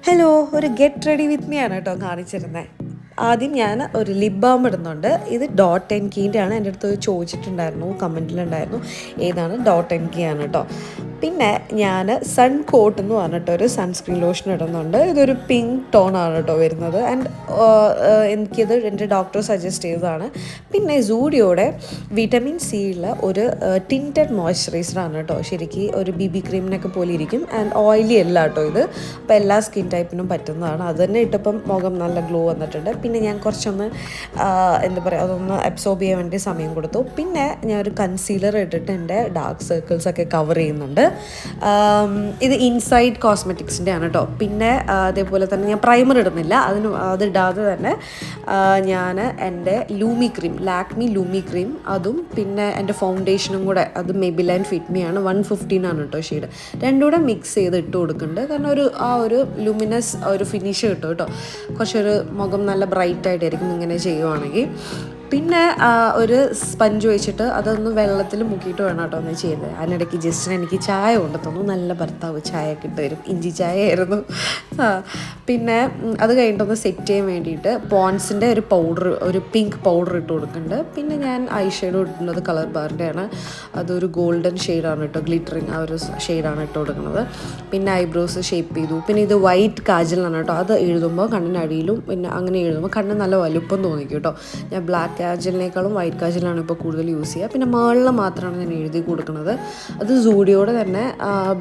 Hello, ഒരു get ready with me ആണ് കേട്ടോ കാണിച്ചിരുന്നത്. ആദ്യം ഞാൻ ഒരു ലിപ് ബാം ഇടുന്നുണ്ട്. ഇത് ഡോട്ട് ആൻഡ് കീൻ്റെ ആണ്. എൻ്റെ അടുത്ത് ചോദിച്ചിട്ടുണ്ടായിരുന്നു, കമൻറ്റിലുണ്ടായിരുന്നു ഏതാണ്. ഡോട്ട് ആൻഡ് കീ ആണ് കേട്ടോ. പിന്നെ ഞാൻ സൺ കോട്ട് എന്ന് പറഞ്ഞിട്ടൊരു സൺസ്ക്രീൻ ലോഷൻ ഇടുന്നുണ്ട്. ഇതൊരു പിങ്ക് ടോൺ ആണ് കേട്ടോ വരുന്നത്. ആൻഡ് എനിക്കിത് എൻ്റെ ഡോക്ടർ സജസ്റ്റ് ചെയ്തതാണ്. പിന്നെ സൂഡിയോയുടെ വിറ്റമിൻ സി ഉള്ള ഒരു ടിൻറ്റഡ് മോയ്സ്ചറൈസറാണ് കേട്ടോ. ശരിക്കും ഒരു BB ക്രീമിനൊക്കെ പോലെ ഇരിക്കും. ആൻഡ് ഓയിലി അല്ല കേട്ടോ ഇത്. അപ്പോൾ എല്ലാ സ്കിൻ ടൈപ്പിനും പറ്റുന്നതാണ്. അത് തന്നെ ഇട്ടപ്പം മുഖം നല്ല ഗ്ലോ വന്നിട്ടുണ്ട്. പിന്നെ ഞാൻ കുറച്ചൊന്ന് എന്താ പറയുക, അതൊന്ന് അബ്സോർബ് ചെയ്യാൻ വേണ്ടി സമയം കൊടുത്തു. പിന്നെ ഞാൻ ഒരു കൺസീലർ ഇട്ടിട്ട് എൻ്റെ ഡാർക്ക് സർക്കിൾസൊക്കെ കവർ ചെയ്യുന്നുണ്ട്. ഇത് ഇൻസൈഡ് കോസ്മെറ്റിക്സിൻ്റെ ആണ് കേട്ടോ. പിന്നെ അതേപോലെ തന്നെ ഞാൻ പ്രൈമർ ഇടുന്നില്ല. അതിടാതെ തന്നെ ഞാൻ എൻ്റെ ലാക്മി ലൂമി ക്രീം അതും പിന്നെ എൻ്റെ ഫൗണ്ടേഷനും കൂടെ, അത് മെബിലൈൻ ഫിറ്റ് മീ ആണ്, 115 ആണ് കേട്ടോ ഷെയ്ഡ്. രണ്ടും കൂടെ മിക്സ് ചെയ്ത് ഇട്ട് കൊടുക്കുന്നുണ്ട്. കാരണം ഒരു ലുമിനസ് ഒരു ഫിനിഷ് കിട്ടും കേട്ടോ. കുറച്ചൊരു മുഖം നല്ല ബ്രൈറ്റ് ആയിട്ടായിരിക്കും ഇങ്ങനെ ചെയ്യുവാണെങ്കിൽ. പിന്നെ ഒരു സ്പഞ്ച് വെച്ചിട്ട് അതൊന്ന് വെള്ളത്തിൽ മുക്കിയിട്ട് വേണം കേട്ടോ ഒന്ന് ചെയ്യുന്നത്. അതിനിടയ്ക്ക് ജസ്റ്റിന് എനിക്ക് ചായ കൊണ്ടു തന്നു. നല്ല ഭർത്താവ് ചായ ഒക്കെ ഇട്ട് തരും. ഇഞ്ചി ചായ ആയിരുന്നു. പിന്നെ അത് കഴിഞ്ഞിട്ടൊന്ന് സെറ്റ് ചെയ്യാൻ വേണ്ടിയിട്ട് പോൺസിൻ്റെ ഒരു പിങ്ക് പൗഡർ ഇട്ട് കൊടുക്കുന്നുണ്ട്. പിന്നെ ഞാൻ ഐ ഷെയ്ഡോ ഇട്ടുന്നത് കളർ ബാറിൻ്റെ ആണ്. അതൊരു ഗോൾഡൻ ഷെയ്ഡാണ് കേട്ടോ, ഗ്ലിറ്ററിങ് ആ ഒരു ഷെയ്ഡാണ് ഇട്ട് കൊടുക്കുന്നത്. പിന്നെ ഐബ്രോസ് ഷേപ്പ് ചെയ്തു. പിന്നെ ഇത് വൈറ്റ് കാജലാണ് കേട്ടോ. അത് എഴുതുമ്പോൾ കണ്ണിനടിയിലും പിന്നെ അങ്ങനെ എഴുതുമ്പോൾ കണ്ണ് നല്ല വലുപ്പം തോന്നിക്കും കേട്ടോ. ഞാൻ ബ്ലാക്ക് കാജലിനേക്കാളും വൈറ്റ് കാജലാണ് ഇപ്പോൾ കൂടുതൽ യൂസ് ചെയ്യുക. പിന്നെ മേളിൽ മാത്രമാണ് ഞാൻ എഴുതി കൊടുക്കുന്നത്. അത് സൂഡിയോടെ തന്നെ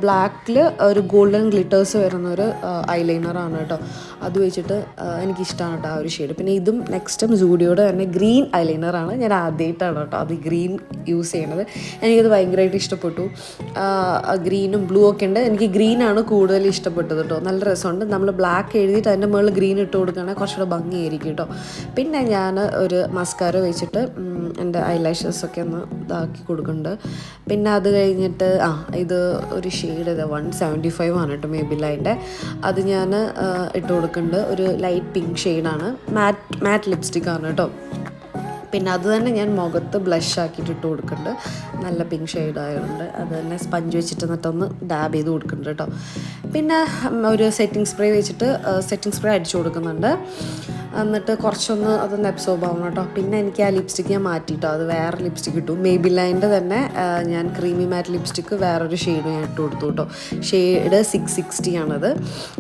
ബ്ലാക്കിൽ ഒരു ഗോൾഡൻ ഗ്ലിറ്റേഴ്സ് വരുന്ന ഒരു ഐലൈനറാണ് കേട്ടോ. അത് വെച്ചിട്ട് എനിക്കിഷ്ടമാണ് കേട്ടോ ആ ഒരു ഷെയ്ഡ്. പിന്നെ ഇതും നെക്സ്റ്റും സൂഡിയോടെ തന്നെ ഗ്രീൻ ഐലൈനറാണ്. ഞാൻ ആദ്യമായിട്ടാണ് കേട്ടോ അത് ഗ്രീൻ യൂസ് ചെയ്യണത്. എനിക്കത് ഭയങ്കരമായിട്ട് ഇഷ്ടപ്പെട്ടു. ഗ്രീനും ബ്ലൂ ഒക്കെ ഉണ്ട്. എനിക്ക് ഗ്രീനാണ് കൂടുതൽ ഇഷ്ടപ്പെട്ടത് കേട്ടോ. നല്ല രസമുണ്ട്. നമ്മൾ ബ്ലാക്ക് എഴുതിയിട്ട് അതിൻ്റെ മുകളിൽ ഗ്രീൻ ഇട്ട് കൊടുക്കുകയാണെങ്കിൽ കുറച്ചുകൂടെ ഭംഗിയായിരിക്കും കേട്ടോ. പിന്നെ ഞാൻ ഒരു മസ്കാര വെച്ചിട്ട് എൻ്റെ ഐലാഷസൊക്കെ ഒന്ന് ഇതാക്കി കൊടുക്കുന്നുണ്ട്. പിന്നെ അത് കഴിഞ്ഞിട്ട് ഇത് ഒരു ഷെയ്ഡ് 175 ആണ് കേട്ടോ മേബിലൈൻ്റെ. അത് ഞാൻ ഇട്ട് കൊടുക്കുന്നുണ്ട്. ഒരു ലൈറ്റ് പിങ്ക് ഷെയ്ഡാണ്. മാറ്റ് ലിപ്സ്റ്റിക്കാണ് കേട്ടോ. പിന്നെ അത് തന്നെ ഞാൻ മുഖത്ത് ബ്ലഷ് ആക്കിയിട്ട് ഇട്ട് കൊടുക്കുന്നുണ്ട്. നല്ല പിങ്ക് ഷെയ്ഡ് ആയതുകൊണ്ട് അത് തന്നെ സ്പഞ്ച് വെച്ചിട്ട് എന്നിട്ടൊന്ന് ഡാബ് ചെയ്ത് കൊടുക്കുന്നുണ്ട് കേട്ടോ. പിന്നെ ഒരു സെറ്റിംഗ് സ്പ്രേ വെച്ചിട്ട് സെറ്റിംഗ് സ്പ്രേ അടിച്ചു കൊടുക്കുന്നുണ്ട്. എന്നിട്ട് കുറച്ചൊന്ന് അതൊന്ന് അബ്സോർബ് ആവണം കേട്ടോ. പിന്നെ എനിക്ക് ആ ലിപ്സ്റ്റിക്ക് ഞാൻ മാറ്റിയിട്ടോ, അത് വേറെ ലിപ്സ്റ്റിക്ക് ഇട്ടു. മേബിലൈൻ്റെ തന്നെ ഞാൻ ക്രീമി മാറ്റ് ലിപ്സ്റ്റിക്ക് വേറൊരു ഷെയ്ഡ് ഞാൻ ഇട്ട് കൊടുത്തു കേട്ടോ. ഷെയ്ഡ് 660 ആണത്.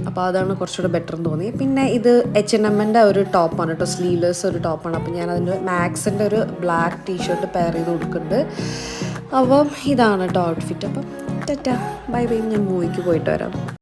അപ്പോൾ അതാണ് കുറച്ചുകൂടെ ബെറ്റർ എന്ന് തോന്നി. പിന്നെ ഇത് H&Mൻ്റെ ഒരു ടോപ്പാണ് കേട്ടോ, സ്ലീവ്ലെസ് ഒരു ടോപ്പാണ്. അപ്പോൾ ഞാൻ അതിൻ്റെ മാക്സിൻ്റെ ഒരു ബ്ലാക്ക് ടീഷർട്ട് പെയർ ചെയ്ത് കൊടുക്കുന്നുണ്ട്. അപ്പം ഇതാണ് കേട്ടോ ഔട്ട്ഫിറ്റ്. അപ്പം ടാറ്റാ ബൈ ബൈ. ഞാൻ മൂവിക്ക് പോയിട്ട് വരാം.